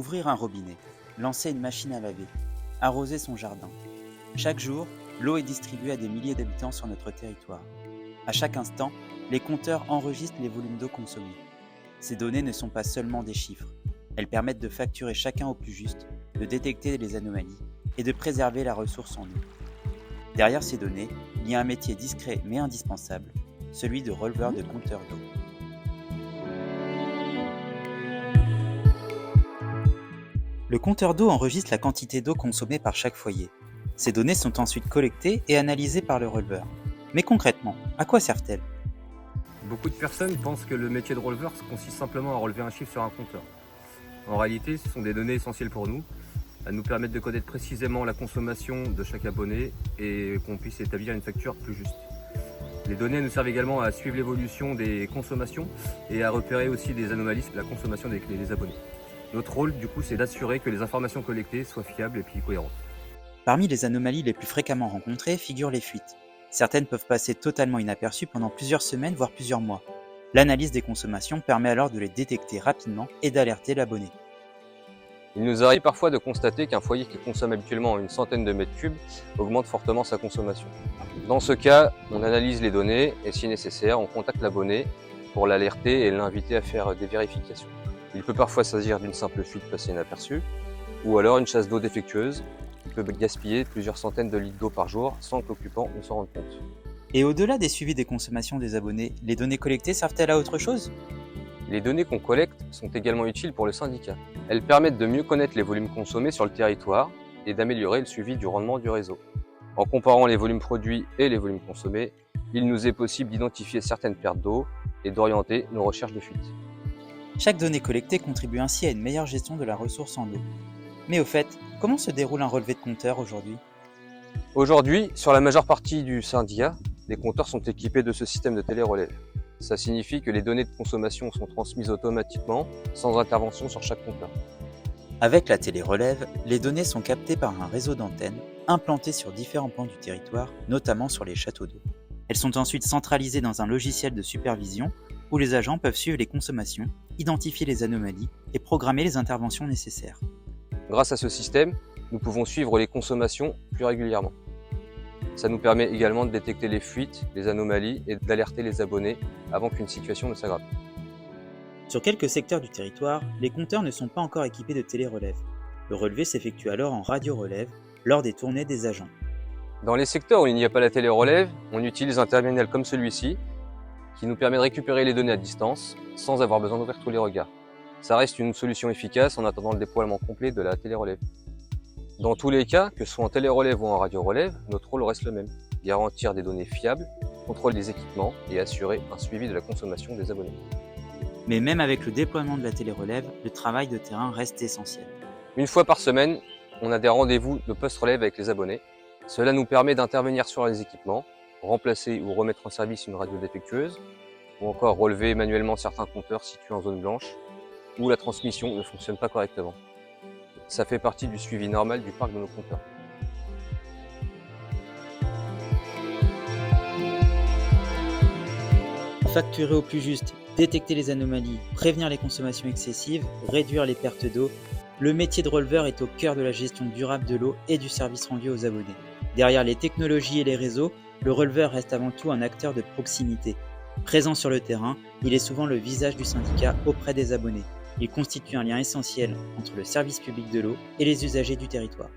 Ouvrir un robinet, lancer une machine à laver, arroser son jardin. Chaque jour, l'eau est distribuée à des milliers d'habitants sur notre territoire. À chaque instant, les compteurs enregistrent les volumes d'eau consommés. Ces données ne sont pas seulement des chiffres. Elles permettent de facturer chacun au plus juste, de détecter les anomalies et de préserver la ressource en eau. Derrière ces données, il y a un métier discret mais indispensable, celui de releveur de compteurs d'eau. Le compteur d'eau enregistre la quantité d'eau consommée par chaque foyer. Ces données sont ensuite collectées et analysées par le releveur. Mais concrètement, à quoi servent-elles ? Beaucoup de personnes pensent que le métier de releveur consiste simplement à relever un chiffre sur un compteur. En réalité, ce sont des données essentielles pour nous. Elles nous permettent de connaître précisément la consommation de chaque abonné et qu'on puisse établir une facture plus juste. Les données nous servent également à suivre l'évolution des consommations et à repérer aussi des anomalies sur la consommation des abonnés. Notre rôle, du coup, c'est d'assurer que les informations collectées soient fiables et puis cohérentes. Parmi les anomalies les plus fréquemment rencontrées figurent les fuites. Certaines peuvent passer totalement inaperçues pendant plusieurs semaines, voire plusieurs mois. L'analyse des consommations permet alors de les détecter rapidement et d'alerter l'abonné. Il nous arrive parfois de constater qu'un foyer qui consomme habituellement une centaine de mètres cubes augmente fortement sa consommation. Dans ce cas, on analyse les données et si nécessaire, on contacte l'abonné pour l'alerter et l'inviter à faire des vérifications. Il peut parfois s'agir d'une simple fuite passée inaperçue ou alors une chasse d'eau défectueuse qui peut gaspiller plusieurs centaines de litres d'eau par jour sans que l'occupant ne s'en rende compte. Et au-delà des suivis des consommations des abonnés, les données collectées servent-elles à autre chose ? Les données qu'on collecte sont également utiles pour le syndicat. Elles permettent de mieux connaître les volumes consommés sur le territoire et d'améliorer le suivi du rendement du réseau. En comparant les volumes produits et les volumes consommés, il nous est possible d'identifier certaines pertes d'eau et d'orienter nos recherches de fuite. Chaque donnée collectée contribue ainsi à une meilleure gestion de la ressource en eau. Mais au fait, comment se déroule un relevé de compteur aujourd'hui ? Aujourd'hui, sur la majeure partie du syndicat, les compteurs sont équipés de ce système de télérelève. Ça signifie que les données de consommation sont transmises automatiquement, sans intervention sur chaque compteur. Avec la télérelève, les données sont captées par un réseau d'antennes implanté sur différents pans du territoire, notamment sur les châteaux d'eau. Elles sont ensuite centralisées dans un logiciel de supervision où les agents peuvent suivre les consommations, identifier les anomalies et programmer les interventions nécessaires. Grâce à ce système, nous pouvons suivre les consommations plus régulièrement. Ça nous permet également de détecter les fuites, les anomalies et d'alerter les abonnés avant qu'une situation ne s'aggrave. Sur quelques secteurs du territoire, les compteurs ne sont pas encore équipés de télérelève. Le relevé s'effectue alors en radio-relève lors des tournées des agents. Dans les secteurs où il n'y a pas la télérelève, on utilise un terminal comme celui-ci qui nous permet de récupérer les données à distance sans avoir besoin d'ouvrir tous les regards. Ça reste une solution efficace en attendant le déploiement complet de la télérelève. Dans tous les cas, que ce soit en télérelève ou en radio-relève, notre rôle reste le même. Garantir des données fiables, contrôler les équipements et assurer un suivi de la consommation des abonnés. Mais même avec le déploiement de la télérelève, le travail de terrain reste essentiel. Une fois par semaine, on a des rendez-vous de post-relève avec les abonnés. Cela nous permet d'intervenir sur les équipements, remplacer ou remettre en service une radio défectueuse, ou encore relever manuellement certains compteurs situés en zone blanche, où la transmission ne fonctionne pas correctement. Ça fait partie du suivi normal du parc de nos compteurs. Facturer au plus juste, détecter les anomalies, prévenir les consommations excessives, réduire les pertes d'eau, le métier de releveur est au cœur de la gestion durable de l'eau et du service rendu aux abonnés. Derrière les technologies et les réseaux, le releveur reste avant tout un acteur de proximité. Présent sur le terrain, il est souvent le visage du syndicat auprès des abonnés. Il constitue un lien essentiel entre le service public de l'eau et les usagers du territoire.